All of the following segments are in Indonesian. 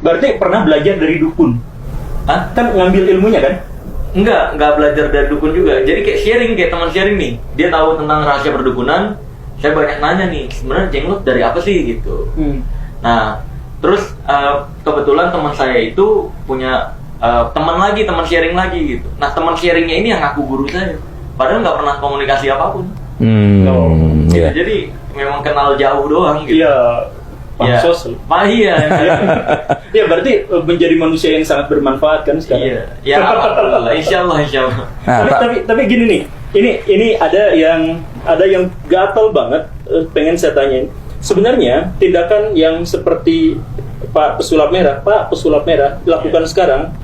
Berarti pernah belajar dari dukun? Hah? Kan ngambil ilmunya kan? Enggak belajar dari dukun juga. Jadi kayak sharing, kayak teman sharing nih. Dia tahu tentang rahasia perdukunan. Saya banyak nanya nih, sebenarnya jenglot dari apa sih gitu. Nah, terus kebetulan teman saya itu punya teman sharing lagi gitu. Nah, teman sharingnya ini yang ngaku guru saya. Padahal nggak pernah komunikasi apapun. Gitu. Jadi memang kenal jauh doang gitu. Iya. Pansos. Iya. Ya berarti menjadi manusia yang sangat bermanfaat kan sekarang. Iya. Ya alhamdulillah. Insya Allah. Tapi gini nih. Ini ada yang gatel banget. Pengen saya tanyain. Sebenarnya tindakan yang seperti Pak Pesulap Merah dilakukan sekarang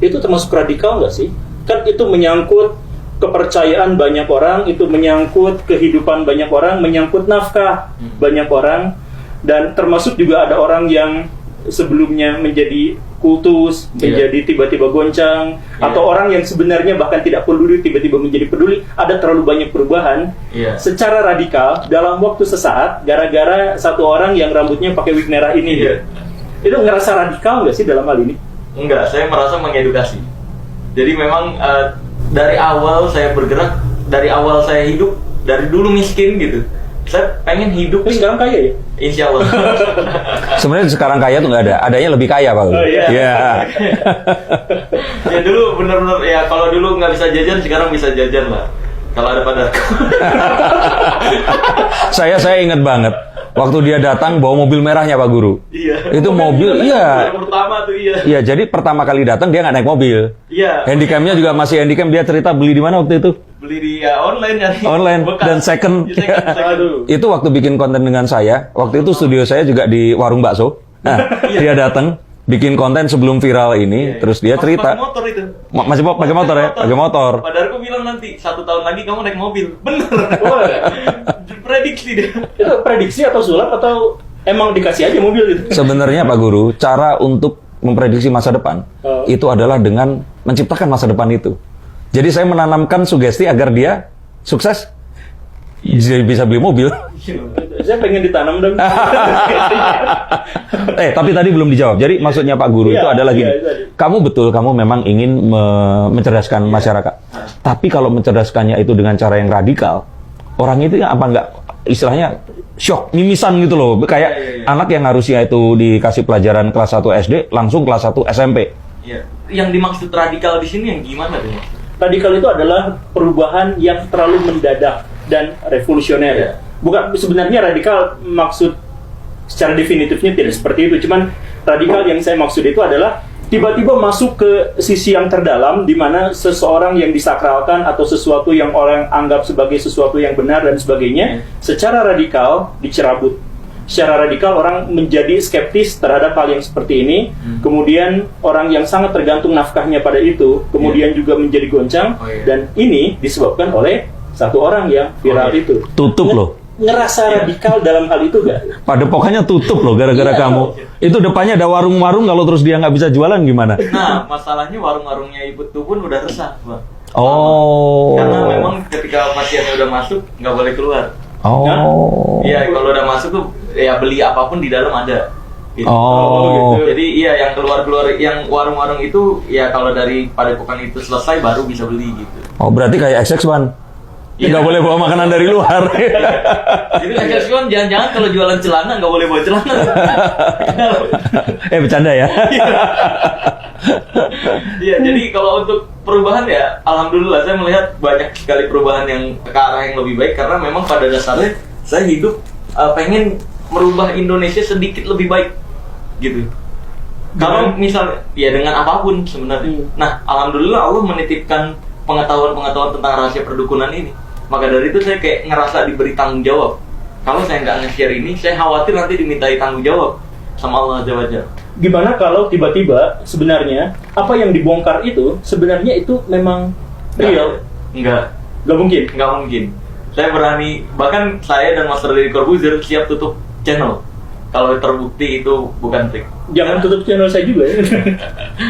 itu termasuk radikal nggak sih? Kan itu menyangkut kepercayaan banyak orang, itu menyangkut kehidupan banyak orang, menyangkut nafkah banyak orang. Dan termasuk juga ada orang yang sebelumnya menjadi kultus, menjadi tiba-tiba goncang, atau orang yang sebenarnya bahkan tidak peduli tiba-tiba menjadi peduli. Ada terlalu banyak perubahan secara radikal dalam waktu sesaat gara-gara satu orang yang rambutnya pakai wig merah ini. Itu ngerasa radikal nggak sih dalam hal ini? Enggak, saya merasa mengedukasi. Jadi memang dari awal saya bergerak, dari awal saya hidup, dari dulu miskin gitu. Saya pengen hidup. Tapi sekarang kaya ya? Insya Allah. Sebenarnya sekarang kaya tuh nggak ada, adanya lebih kaya Pak. Ya dulu bener-bener ya, kalau dulu nggak bisa jajan, sekarang bisa jajan lah. Kalau ada pada. Saya ingat banget. Waktu dia datang bawa mobil merahnya Pak Guru. Iya. Itu mobil, Pertama tuh Iya, jadi pertama kali datang dia nggak naik mobil. Iya. Handycamnya juga masih handycam. Dia cerita beli di mana waktu itu? Beli di online nyari. Online bekas. dan second. Itu waktu bikin konten dengan saya. Waktu itu studio saya juga di warung bakso. Nah, dia datang bikin konten sebelum viral ini, terus dia cerita. Pakai motor itu. Masih pakai motor ya? Pakai motor. Padarku bilang nanti 1 tahun lagi kamu naik mobil. Bener. Prediksi dia. Itu prediksi atau sulap atau emang dikasih aja mobil gitu? Sebenarnya Pak Guru, cara untuk memprediksi masa depan itu adalah dengan menciptakan masa depan itu. Jadi saya menanamkan sugesti agar dia sukses, bisa beli mobil. Saya pengen ditanam dong. Tapi tadi belum dijawab. Jadi maksudnya Pak Guru itu adalah gini. Kamu betul, kamu memang ingin mencerdaskan masyarakat. Tapi kalau mencerdaskannya itu dengan cara yang radikal, orang itu apa enggak istilahnya shock, mimisan gitu loh. Kayak anak yang harusnya itu dikasih pelajaran kelas 1 SD, langsung kelas 1 SMP. Iya. Yang dimaksud radikal di sini yang gimana tuh? Radikal itu adalah perubahan yang terlalu mendadak dan revolusioner. Bukan sebenarnya radikal maksud secara definitifnya tidak seperti itu. Cuman radikal yang saya maksud itu adalah tiba-tiba masuk ke sisi yang terdalam di mana seseorang yang disakralkan atau sesuatu yang orang anggap sebagai sesuatu yang benar dan sebagainya secara radikal dicerabut. Secara radikal orang menjadi skeptis terhadap hal yang seperti ini. Kemudian orang yang sangat tergantung nafkahnya pada itu kemudian juga menjadi goncang. Dan ini disebabkan oleh satu orang yang viral itu. Tutup loh. Ngerasa radikal dalam hal itu gak? Padepokannya tutup loh gara-gara kamu. Itu depannya ada warung-warung, kalau terus dia nggak bisa jualan gimana? Nah, masalahnya warung-warungnya Ibu tuh pun udah resah, Bang. Karena memang ketika pasiennya udah masuk nggak boleh keluar. Iya, kalau udah masuk tuh ya beli apapun di dalam ada. Gitu. Gitu. Jadi yang keluar-keluar yang warung-warung itu ya kalau dari padepokan itu selesai baru bisa beli gitu. Berarti kayak XX1. Nggak boleh bawa makanan dari luar. Jadi XX1 jangan-jangan kalau jualan celana nggak boleh bawa celana. Bercanda ya. Iya, jadi kalau untuk perubahan ya alhamdulillah saya melihat banyak sekali perubahan yang ke arah yang lebih baik karena memang pada dasarnya saya hidup pengen merubah Indonesia sedikit lebih baik gitu. Kalau misalnya ya dengan apapun sebenarnya. Nah, alhamdulillah Allah menitipkan pengetahuan-pengetahuan tentang rahasia perdukunan ini. Maka dari itu saya kayak ngerasa diberi tanggung jawab. Kalau saya nggak nge-share ini, saya khawatir nanti dimintai tanggung jawab sama Allah Azza wa Jalla. Gimana kalau tiba-tiba sebenarnya apa yang dibongkar itu sebenarnya itu memang real? Enggak mungkin. Saya berani, bahkan saya dan Master Deddy Corbuzier siap tutup channel kalau terbukti itu bukan trik. Jangan tutup channel saya juga ya.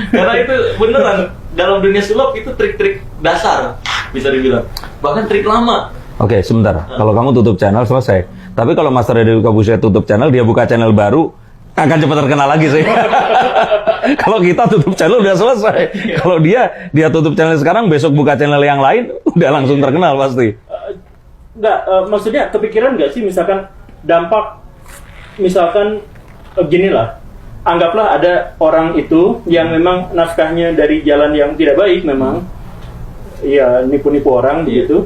Karena itu beneran dalam dunia sulap itu trik-trik dasar bisa dibilang, bahkan trik lama. Oke, sebentar. Kalau kamu tutup channel selesai. Tapi kalau Master Deddy Corbuzier tutup channel, dia buka channel baru, akan cepat terkenal lagi sih. Kalau kita tutup channel udah selesai. Kalau dia tutup channel sekarang, besok buka channel yang lain, udah langsung terkenal pasti. Maksudnya kepikiran nggak sih misalkan dampak, misalkan gini lah, anggaplah ada orang itu yang memang nafkahnya dari jalan yang tidak baik memang, ya nipu-nipu orang begitu.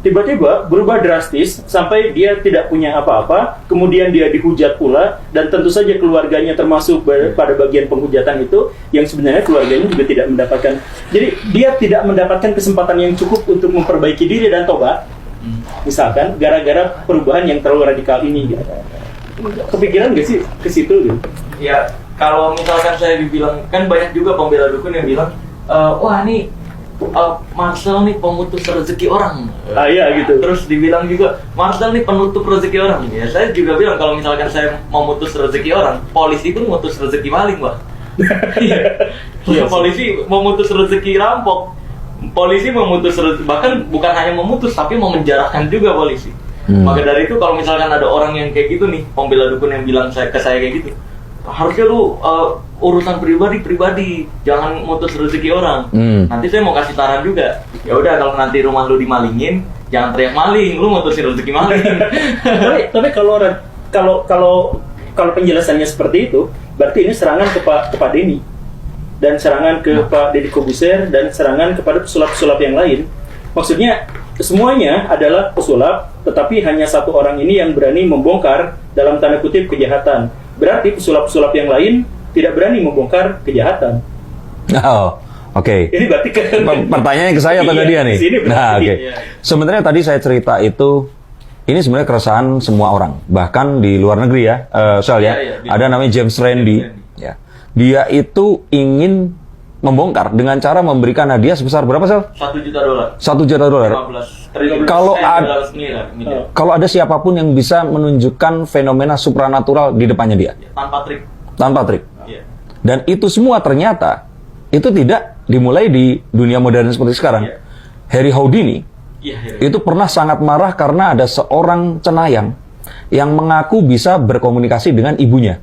Tiba-tiba berubah drastis sampai dia tidak punya apa-apa, kemudian dia dihujat pula, dan tentu saja keluarganya termasuk pada bagian penghujatan itu, yang sebenarnya keluarganya juga tidak mendapatkan. Jadi dia tidak mendapatkan kesempatan yang cukup untuk memperbaiki diri dan tobat, misalkan gara-gara perubahan yang terlalu radikal ini. Gitu. Kepikiran nggak sih ke situ? Gitu? Ya, kalau misalkan saya dibilang, kan banyak juga pembela dukun yang bilang, wah nih Marcel nih pemutus rezeki orang. Iya gitu. Terus dibilang juga Marcel nih penutup rezeki orang. Ya saya juga bilang kalau misalkan saya mau mutus rezeki orang, polisi pun mutus rezeki maling, Pak. Iya. Polisi memutus rezeki rampok. Polisi memutus rezeki, bahkan bukan hanya memutus tapi mau menjarahkan juga polisi. Maka dari itu kalau misalkan ada orang yang kayak gitu nih, pembela dukun yang bilang ke saya kayak gitu, harusnya lu urusan pribadi, jangan mutus rezeki orang. Nanti saya mau kasih saran juga. Ya udah, kalau nanti rumah lu dimalingin, jangan teriak maling, lu mutusin rezeki maling. tapi kalau penjelasannya seperti itu, berarti ini serangan ke Pak Denny dan serangan ke Pak Deddy Corbuzier dan serangan kepada pesulap-pesulap yang lain. Maksudnya semuanya adalah pesulap, tetapi hanya satu orang ini yang berani membongkar dalam tanda kutip kejahatan. Berarti pesulap-pesulap yang lain tidak berani membongkar kejahatan. Oh, oke. Ini berarti pertanyaannya ke saya atau ke dia nih? Nah, oke. Iya. Sebenarnya tadi saya cerita itu, ini sebenarnya keresahan semua orang, bahkan di luar negeri ya, Sel ya. Iya. Ada namanya James Randi. Ya. Dia itu ingin membongkar dengan cara memberikan hadiah sebesar berapa, Sel? $1 juta. $1 juta. 15 triliun. Kalau ada siapapun yang bisa menunjukkan fenomena supranatural di depannya dia, tanpa trik. Iya. Dan itu semua ternyata itu tidak dimulai di dunia modern seperti sekarang. Iya. Harry Houdini Iya. itu pernah sangat marah karena ada seorang cenayang yang mengaku bisa berkomunikasi dengan ibunya.